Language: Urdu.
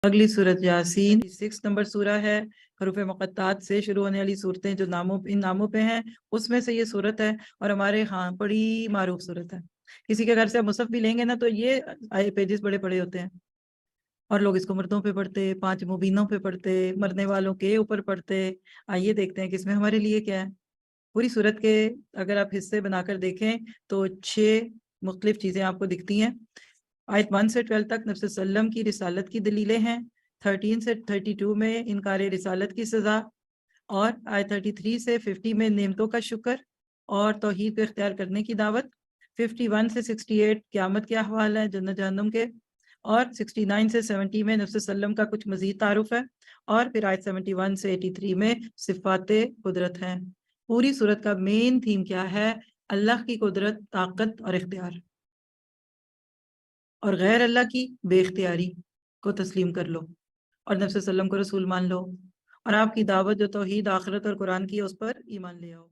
اگلی سورت یاسین 6 نمبر سورہ ہے، حروف مقطعات سے شروع ہونے والی صورتیں جو ان ناموں پہ ہیں اس میں سے یہ صورت ہے، اور ہمارے ہاں بڑی معروف صورت ہے۔ کسی کے گھر سے مصحف بھی لیں گے نا تو یہ پیجز بڑے بڑے ہوتے ہیں، اور لوگ اس کو مردوں پہ پڑھتے، 5 مبینوں پہ پڑھتے، مرنے والوں کے اوپر پڑھتے۔ آئیے دیکھتے ہیں کہ اس میں ہمارے لیے کیا ہے۔ پوری صورت کے اگر آپ حصے بنا کر دیکھیں تو 6 مختلف چیزیں آپ کو دکھتی ہیں۔ آیت 1 سے 12 تک نبی صلی اللہ علیہ وسلم کی رسالت کی دلیلیں ہیں، 13 سے 32 میں انکار رسالت کی سزا، اور آیت 33 سے 50 میں نعمتوں کا شکر اور توحید کو اختیار کرنے کی دعوت، 51 سے 68 قیامت کے احوال ہیں، جنت جہنم کے، اور 69 سے 70 میں نبی صلی اللہ علیہ وسلم کا کچھ مزید تعارف ہے، اور پھر آیت 71 سے 83 میں صفات قدرت ہیں۔ پوری صورت کا مین تھیم کیا ہے؟ اللہ کی قدرت، طاقت اور اختیار، اور غیر اللہ کی بے اختیاری کو تسلیم کر لو، اور نبی صلی اللہ علیہ وسلم کو رسول مان لو، اور آپ کی دعوت جو توحید، آخرت اور قرآن کی ہے اس پر ایمان لے آؤ۔